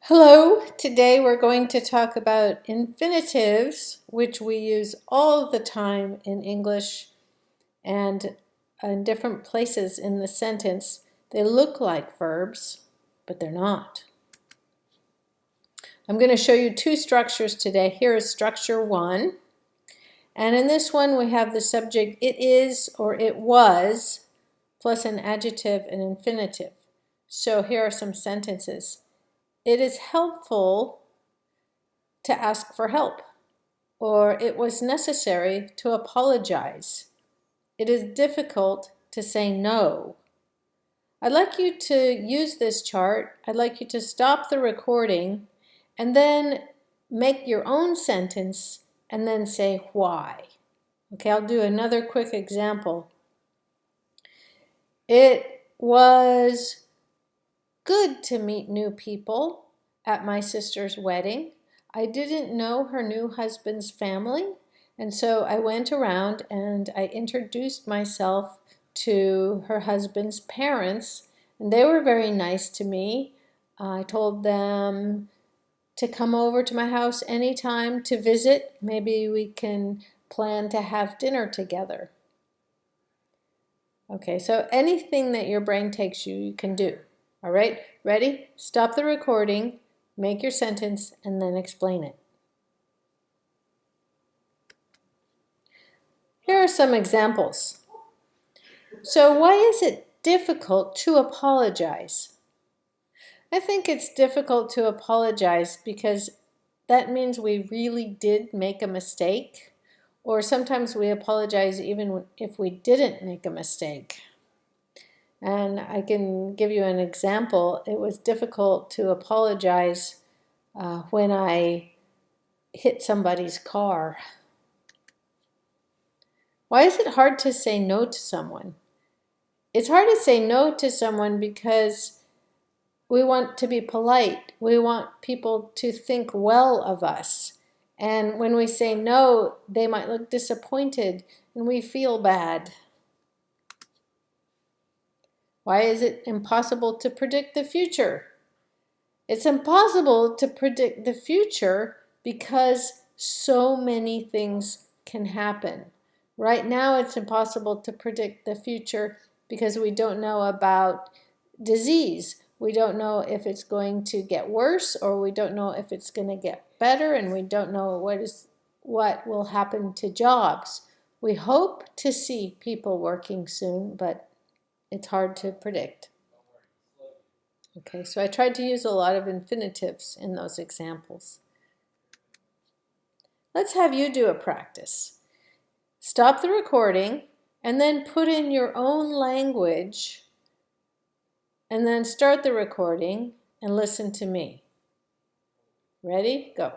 Hello, today we're going to talk about infinitives, which we use all the time in English and in different places in the sentence. They look like verbs, but they're not. I'm going to show you two structures today. Here is structure one. And in this one we have the subject it is or it was plus an adjective and infinitive. So here are some sentences. It is helpful to ask for help, or it was necessary to apologize. It is difficult to say no. I'd like you to use this chart. I'd like you to stop the recording and then make your own sentence and then say why. Okay, I'll do another quick example. It was good to meet new people at my sister's wedding. I didn't know her new husband's family, and so I went around and I introduced myself to her husband's parents, and they were very nice to me. I told them to come over to my house anytime to visit. Maybe we can plan to have dinner together. Okay, so anything that your brain takes you, you can do. All right, ready? Stop the recording, make your sentence, and then explain it. Here are some examples. So why is it difficult to apologize? I think it's difficult to apologize because that means we really did make a mistake, or sometimes we apologize even if we didn't make a mistake. And I can give you an example. It was difficult to apologize when I hit somebody's car. Why is it hard to say no to someone? It's hard to say no to someone because we want to be polite. We want people to think well of us. And when we say no, they might look disappointed and we feel bad. Why is it impossible to predict the future? It's impossible to predict the future because so many things can happen. Right now, it's impossible to predict the future because we don't know about disease. We don't know if it's going to get worse, or we don't know if it's going to get better, and we don't know what will happen to jobs. We hope to see people working soon, but it's hard to predict. Okay, so I tried to use a lot of infinitives in those examples. Let's have you do a practice. Stop the recording and then put in your own language and then start the recording and listen to me. Ready? Go.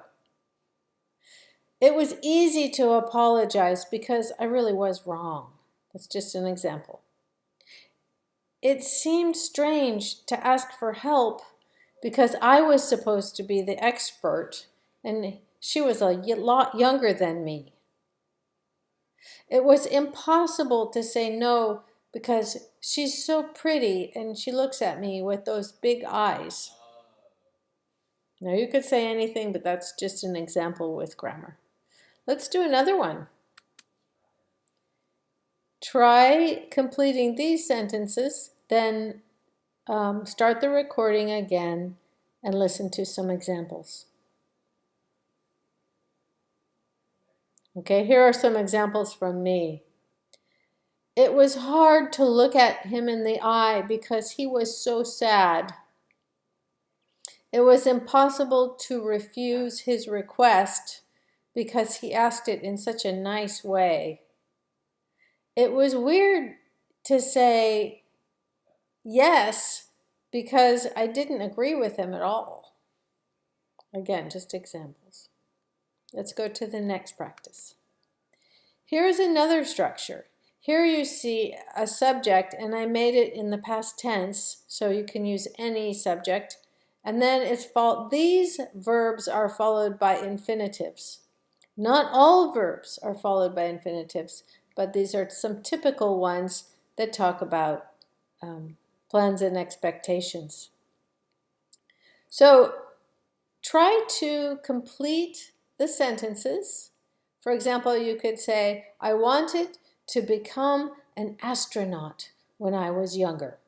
It was easy to apologize because I really was wrong. That's just an example. It seemed strange to ask for help because I was supposed to be the expert and she was a lot younger than me. It was impossible to say no because she's so pretty and she looks at me with those big eyes. Now you could say anything, but that's just an example with grammar. Let's do another one. Try completing these sentences, then start the recording again and listen to some examples. Okay, here are some examples from me. It was hard to look at him in the eye because he was so sad. It was impossible to refuse his request because he asked it in such a nice way. It was weird to say yes because I didn't agree with him at all. Again, just examples. Let's go to the next practice. Here's another structure. Here you see a subject, and I made it in the past tense, so you can use any subject. And then these verbs are followed by infinitives. Not all verbs are followed by infinitives, but these are some typical ones that talk about plans and expectations. So Try to complete the sentences. For example, you could say, I wanted to become an astronaut when I was younger.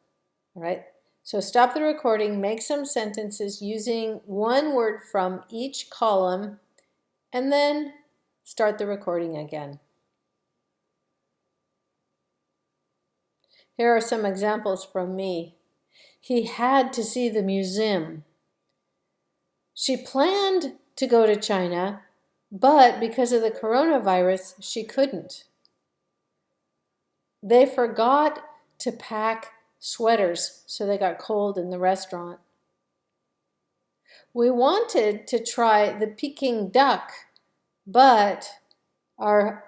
All right? So stop the recording, make some sentences using one word from each column, and then start the recording again. Here are some examples from me. He had to see the museum. She planned to go to China, but because of the coronavirus, she couldn't. They forgot to pack sweaters, so they got cold in the restaurant. We wanted to try the Peking duck, but our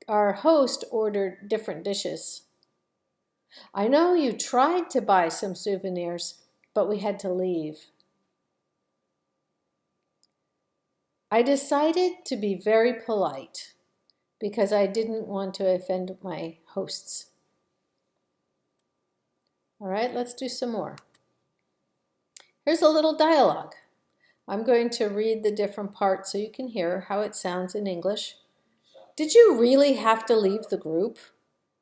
host ordered different dishes. I know you tried to buy some souvenirs, but we had to leave. I decided to be very polite because I didn't want to offend my hosts. All right, let's do some more. Here's a little dialogue. I'm going to read the different parts so you can hear how it sounds in English. Did you really have to leave the group?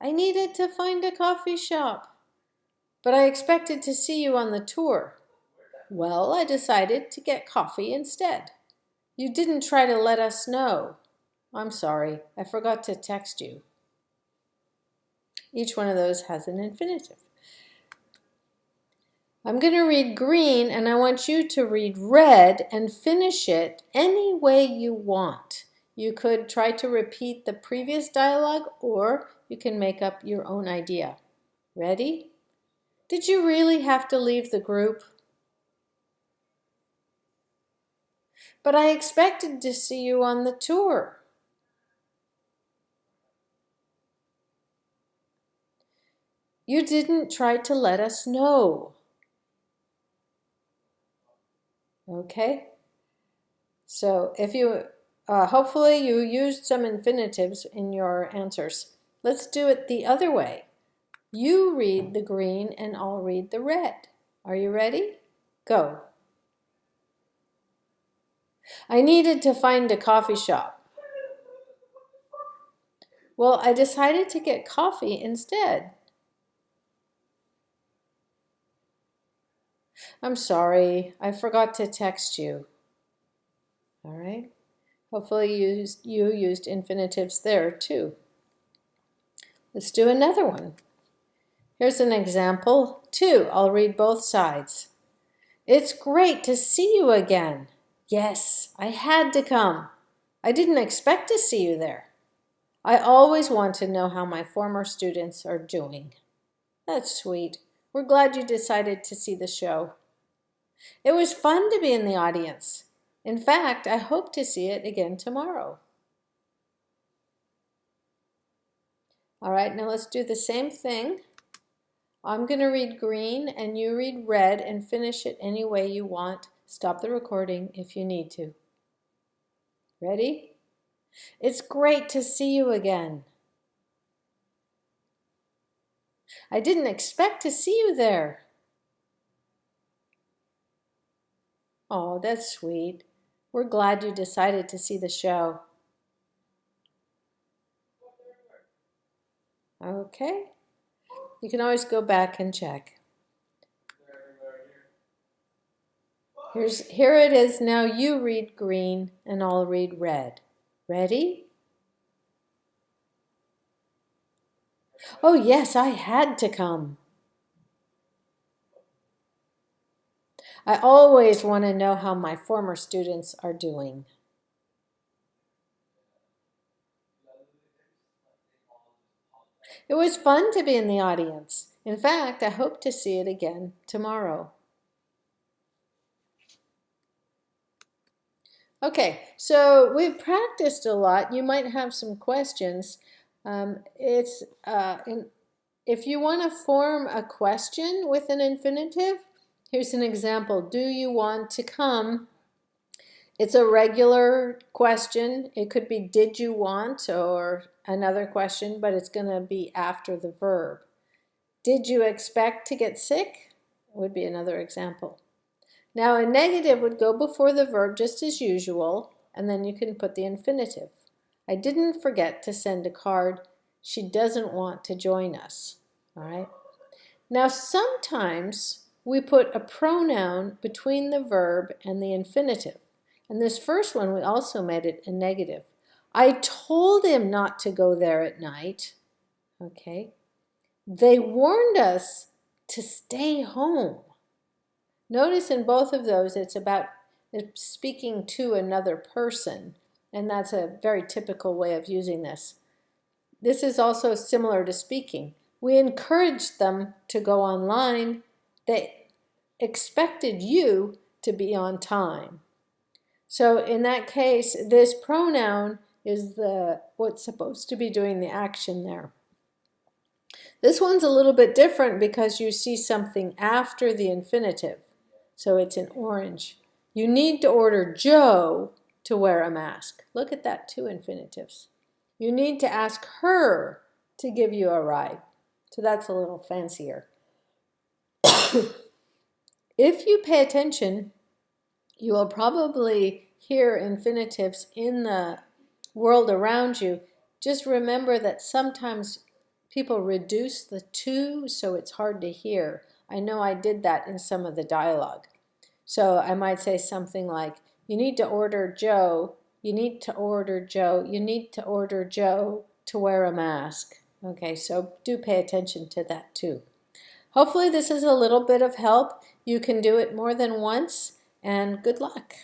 I needed to find a coffee shop, but I expected to see you on the tour. Well, I decided to get coffee instead. You didn't try to let us know. I'm sorry, I forgot to text you. Each one of those has an infinitive. I'm going to read green, and I want you to read red and finish it any way you want. You could try to repeat the previous dialogue, or you can make up your own idea. Ready? Did you really have to leave the group? But I expected to see you on the tour. You didn't try to let us know. Okay? So if you, hopefully you used some infinitives in your answers. Let's do it the other way. You read the green and I'll read the red. Are you ready? Go. I needed to find a coffee shop. Well, I decided to get coffee instead. I'm sorry, I forgot to text you. All right. Hopefully you used infinitives there too. Let's do another one. Here's an example, 2. I'll read both sides. It's great to see you again. Yes, I had to come. I didn't expect to see you there. I always want to know how my former students are doing. That's sweet. We're glad you decided to see the show. It was fun to be in the audience. In fact, I hope to see it again tomorrow. All right, now let's do the same thing. I'm going to read green and you read red and finish it any way you want. Stop the recording if you need to. Ready? It's great to see you again. I didn't expect to see you there. Oh, that's sweet. We're glad you decided to see the show. Okay. You can always go back and check. Here it is. Now you read green and I'll read red. Ready? Oh yes, I had to come. I always want to know how my former students are doing. It was fun to be in the audience. In fact, I hope to see it again tomorrow. Okay, so we've practiced a lot. You might have some questions. If you want to form a question with an infinitive, here's an example. Do you want to come? It's a regular question. It could be did you want or another question, but it's going to be after the verb. Did you expect to get sick? Would be another example. Now a negative would go before the verb just as usual, and then you can put the infinitive. I didn't forget to send a card. She doesn't want to join us. All right. Now sometimes we put a pronoun between the verb and the infinitive. And this first one, we also made it a negative. I told him not to go there at night. Okay. They warned us to stay home. Notice in both of those, it's about speaking to another person, and that's a very typical way of using this. This is also similar to speaking. We encouraged them to go online. They expected you to be on time. So in that case, this pronoun is what's supposed to be doing the action there. This one's a little bit different because you see something after the infinitive. So it's in orange. You need to order Joe to wear a mask. Look at that, two infinitives. You need to ask her to give you a ride. So that's a little fancier. If you pay attention, you will probably hear infinitives in the world around you. Just remember that sometimes people reduce the to, so it's hard to hear. I know I did that in some of the dialogue. So I might say something like, you need to order Joe, you need to order Joe, you need to order Joe to wear a mask. Okay, so do pay attention to that too. Hopefully this is a little bit of help. You can do it more than once, and good luck.